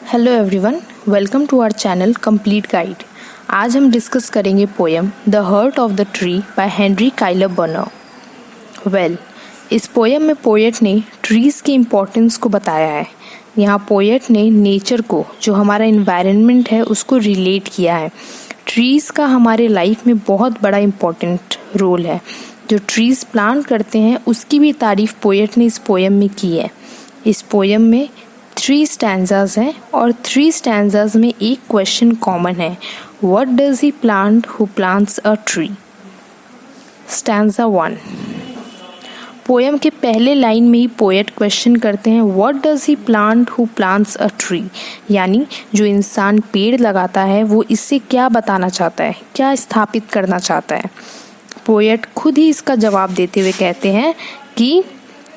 Hello everyone, welcome to our channel complete guide. आज हम discuss करेंगे poem the heart of the tree by Henry Cuyler Bunner. इस poem में poet ने trees की importance को बताया है। यहाँ पोएट ने नेचर को, जो हमारा इन्वायरमेंट है, उसको रिलेट किया है। ट्रीज़ का हमारे लाइफ में बहुत बड़ा इम्पोर्टेंट रोल है। जो ट्रीज़ प्लांट करते हैं उसकी भी तारीफ पोएट ने इस पोएम में की है। इस पोएम में 3 स्टैंजाज हैं और 3 स्टैंजाज में एक क्वेश्चन कॉमन है। What does he plant who plants a tree? Stanza 1। Poem के पहले लाइन में ही पोएट क्वेश्चन करते हैं what does he plant who plants a tree, यानी जो इंसान पेड़ लगाता है वो इससे क्या बताना चाहता है, क्या स्थापित करना चाहता है। पोएट खुद ही इसका जवाब देते हुए कहते हैं कि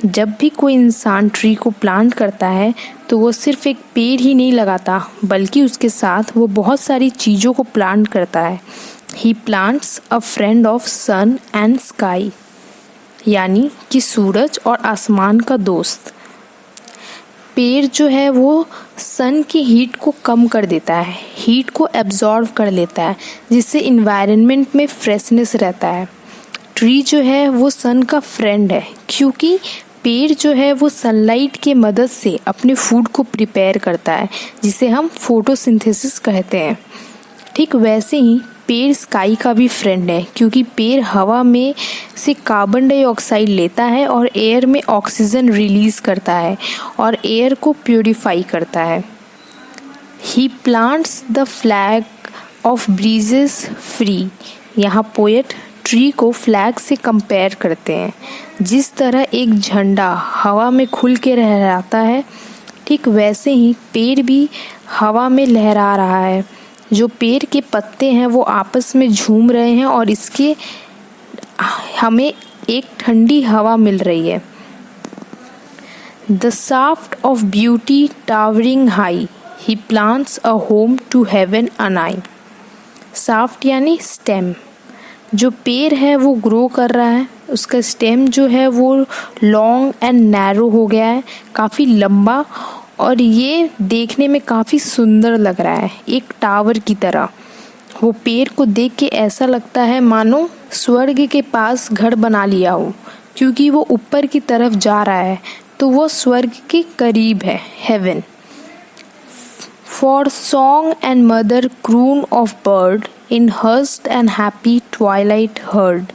जब भी कोई इंसान ट्री को प्लांट करता है तो वो सिर्फ एक पेड़ ही नहीं लगाता, बल्कि उसके साथ वो बहुत सारी चीज़ों को प्लांट करता है। He plants a friend of sun and sky, यानी कि सूरज और आसमान का दोस्त। पेड़ जो है वो सन की हीट को कम कर देता है, हीट को एब्जॉर्व कर लेता है, जिससे इन्वायरमेंट में फ्रेशनेस रहता है। ट्री जो है वो सन का फ्रेंड है, क्योंकि पेड़ जो है वो सनलाइट के मदद से अपने फूड को प्रिपेयर करता है, जिसे हम फोटोसिंथेसिस कहते हैं। ठीक वैसे ही पेड़ स्काई का भी फ्रेंड है, क्योंकि पेड़ हवा में से कार्बन डाइऑक्साइड लेता है और एयर में ऑक्सीजन रिलीज करता है और एयर को प्योरीफाई करता है। He plants the flag of breezes free. यहाँ पोएट ट्री को फ्लैग से कंपेयर करते हैं। जिस तरह एक झंडा हवा में खुल के लहराता है, ठीक वैसे ही पेड़ भी हवा में लहरा रहा है। जो पेड़ के पत्ते हैं वो आपस में झूम रहे हैं और इसके हमें एक ठंडी हवा मिल रही है। The shaft of beauty towering high, he plants a home to heaven anigh. Shaft यानी स्टेम। जो पेड़ है वो ग्रो कर रहा है, उसका स्टेम जो है वो लॉन्ग एंड नैरो हो गया है, काफ़ी लंबा, और ये देखने में काफ़ी सुंदर लग रहा है, एक टावर की तरह। वो पेड़ को देख के ऐसा लगता है मानो स्वर्ग के पास घर बना लिया हो, क्योंकि वो ऊपर की तरफ जा रहा है, तो वो स्वर्ग के करीब है, heaven. For song and mother croon of bird in hurst and happy twilight heard.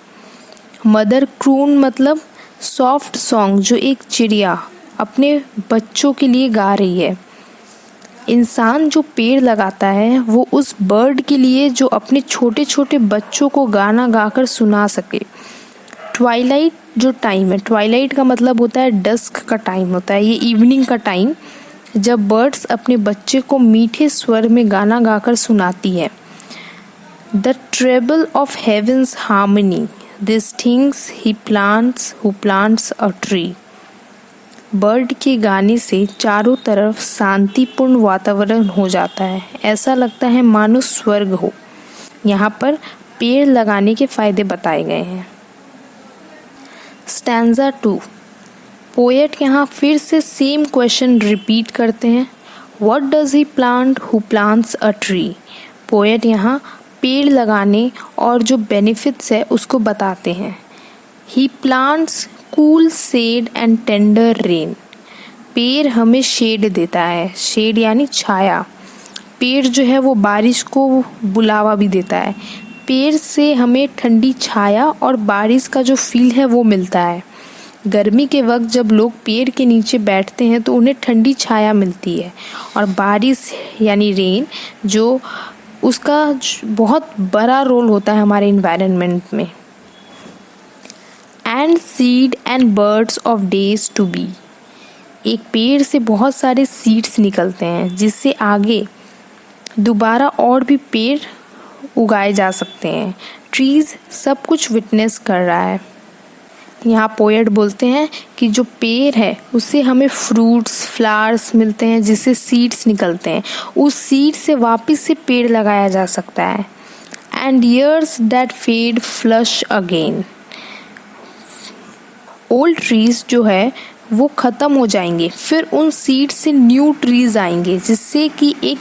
Mother croon मतलब सॉफ्ट सॉन्ग, जो एक चिड़िया अपने बच्चों के लिए गा रही है। इंसान जो पेड़ लगाता है वो उस बर्ड के लिए जो अपने छोटे छोटे बच्चों को गाना गाकर सुना सके। ट्वाइलाइट जो टाइम है, ट्वाइलाइट का मतलब होता है डस्क का टाइम होता है, ये इवनिंग का टाइम, जब बर्ड्स अपने बच्चे को मीठे स्वर में गाना गाकर सुनाती है। The treble of heavens harmony, this things he plants who plants a tree. Bird के गाने से चारों तरफ शांतिपूर्ण वातावरण हो जाता है, ऐसा लगता है मानो स्वर्ग हो। यहाँ पर पेड़ लगाने के फायदे बताए गए हैं। स्टैंजा 2। पोएट यहाँ फिर से सेम क्वेश्चन रिपीट करते हैं, what does he plant who plants a tree. Poet यहाँ पेड़ लगाने और जो बेनिफिट्स है उसको बताते हैं। He plants cool shade and tender rain. पेड़ हमें शेड देता है, शेड यानी छाया। पेड़ जो है वो बारिश को बुलावा भी देता है। पेड़ से हमें ठंडी छाया और बारिश का जो फील है वो मिलता है। गर्मी के वक्त जब लोग पेड़ के नीचे बैठते हैं तो उन्हें ठंडी छाया मिलती है, और बारिश यानी रेन जो उसका बहुत बड़ा रोल होता है हमारे इन्वायरमेंट में। And seed and birds of days to be. एक पेड़ से बहुत सारे सीड्स निकलते हैं, जिससे आगे दोबारा और भी पेड़ उगाए जा सकते हैं। ट्रीज सब कुछ विटनेस कर रहा है। यहाँ पोएट बोलते हैं कि जो पेड़ है उससे हमें फ्रूट्स फ्लावर्स मिलते हैं, जिससे सीड्स निकलते हैं। उस सीड से वापस से पेड़ लगाया जा सकता है। And years that fade flush again. Old trees जो है वो ख़त्म हो जाएंगे, फिर उन सीड्स से न्यू ट्रीज़ आएंगे, जिससे कि एक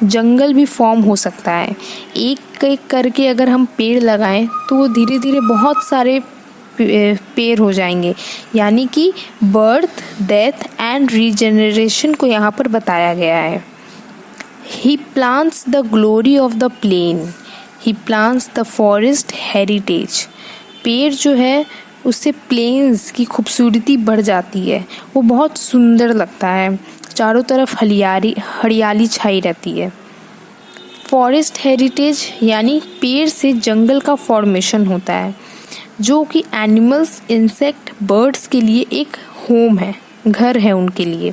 जंगल भी फॉर्म हो सकता है। एक एक करके अगर हम पेड़ लगाएं तो वो धीरे धीरे बहुत सारे पेड़ हो जाएंगे। यानी कि बर्थ, डेथ एंड रीजेनरेशन को यहाँ पर बताया गया है। He plants the glory of the plain, he plants the forest heritage. पेड़ जो है उससे प्लेन्स की खूबसूरती बढ़ जाती है, वो बहुत सुंदर लगता है, चारों तरफ हरियाली छाई रहती है। फॉरेस्ट हेरिटेज यानी पेड़ से जंगल का फॉर्मेशन होता है, जो कि एनिमल्स, इंसेक्ट, बर्ड्स के लिए एक होम है, घर है उनके लिए।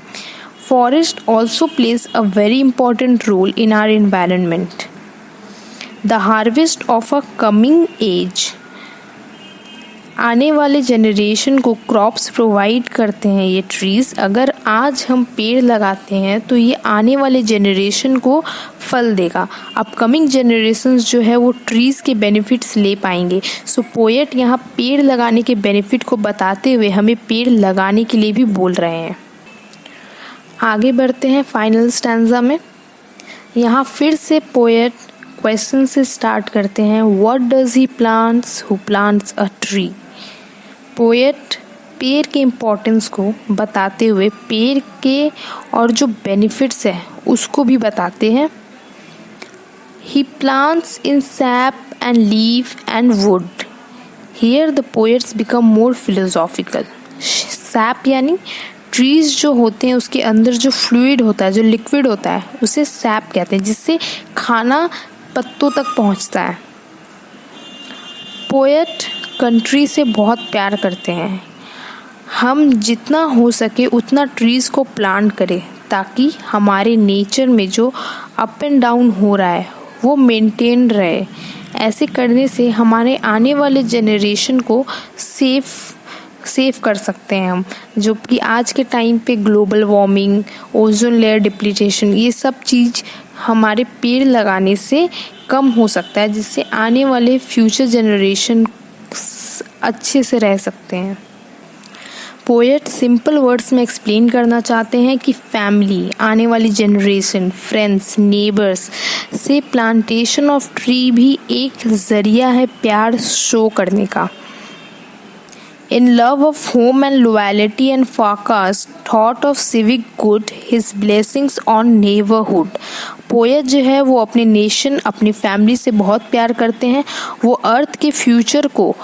Forest also plays a very important role in our environment. The harvest of a coming age, आने वाले जनरेशन को क्रॉप्स प्रोवाइड करते हैं ये ट्रीज़। अगर आज हम पेड़ लगाते हैं तो ये आने वाले जनरेशन को फल देगा। अपकमिंग जनरेशन्स जो है वो ट्रीज़ के बेनिफिट्स ले पाएंगे। सो पोएट यहाँ पेड़ लगाने के बेनिफिट को बताते हुए हमें पेड़ लगाने के लिए भी बोल रहे हैं। आगे बढ़ते हैं फाइनल स्टैंजा में। यहाँ फिर से पोएट क्वेश्चन से स्टार्ट करते हैं, what does he plants who plants a tree. Poet पेड़ के इम्पोर्टेंस को बताते हुए पेड़ के और जो बेनिफिट्स है उसको भी बताते हैं। He plants in sap and leaf and wood, here the poets become more philosophical. Sap यानी ट्रीज जो होते हैं उसके अंदर जो फ्लूइड होता है, जो लिक्विड होता है, उसे सैप कहते हैं, जिससे खाना पत्तों तक पहुंचता है। पोएट कंट्री से बहुत प्यार करते हैं। हम जितना हो सके उतना ट्रीज़ को प्लांट करें ताकि हमारे नेचर में जो अप एंड डाउन हो रहा है वो मेंटेन रहे। ऐसे करने से हमारे आने वाले जनरेशन को सेफ कर सकते हैं हम, जो कि आज के टाइम पे ग्लोबल वार्मिंग, ओजोन लेयर डिप्लीटेशन, ये सब चीज़ हमारे पेड़ लगाने से कम हो सकता है, जिससे आने वाले फ्यूचर जनरेशन अच्छे से रह सकते हैं। पोएट सिंपल वर्ड्स में एक्सप्लेन करना चाहते हैं कि फैमिली, आने वाली जनरेशन, फ्रेंड्स, नेबर्स से प्लांटेशन ऑफ ट्री भी एक ज़रिया है प्यार शो करने का। In love of home and loyalty and forecast, thought of civic good, his blessings on neighborhood। Poet जो है वो अपने नेशन, अपनी फैमिली से बहुत प्यार करते हैं। वो अर्थ के फ्यूचर को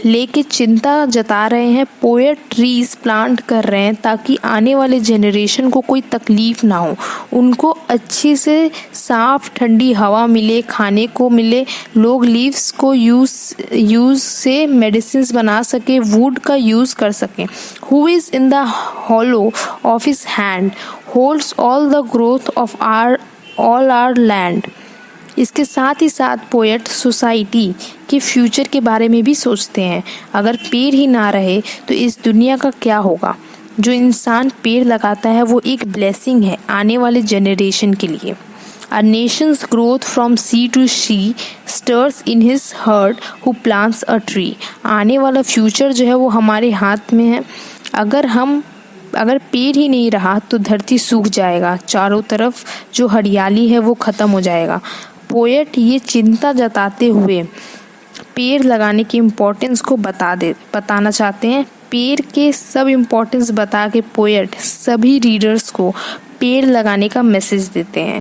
लेके चिंता जता रहे हैं। पोएट ट्रीज प्लांट कर रहे हैं ताकि आने वाले जनरेशन को कोई तकलीफ ना हो, उनको अच्छी से साफ ठंडी हवा मिले, खाने को मिले, लोग लीव्स को यूज़ से मेडिसिन बना सके, वुड का यूज़ कर सकें। Who is in the hollow of his hand holds all the growth of all our land. इसके साथ ही साथ पोएट सोसाइटी के फ्यूचर के बारे में भी सोचते हैं। अगर पेड़ ही ना रहे तो इस दुनिया का क्या होगा। जो इंसान पेड़ लगाता है वो एक ब्लेसिंग है आने वाले जनरेशन के लिए। A nation's growth from sea to sea stirs in his heart who plants a tree। आने वाला फ्यूचर जो है वो हमारे हाथ में है। अगर पेड़ ही नहीं रहा तो धरती सूख जाएगा, चारों तरफ जो हरियाली है वो ख़त्म हो जाएगा। पोएट ये चिंता जताते हुए पेड़ लगाने की इम्पोर्टेंस को बताना चाहते हैं। पेड़ के सब इम्पोर्टेंस बता के पोएट सभी रीडर्स को पेड़ लगाने का मैसेज देते हैं।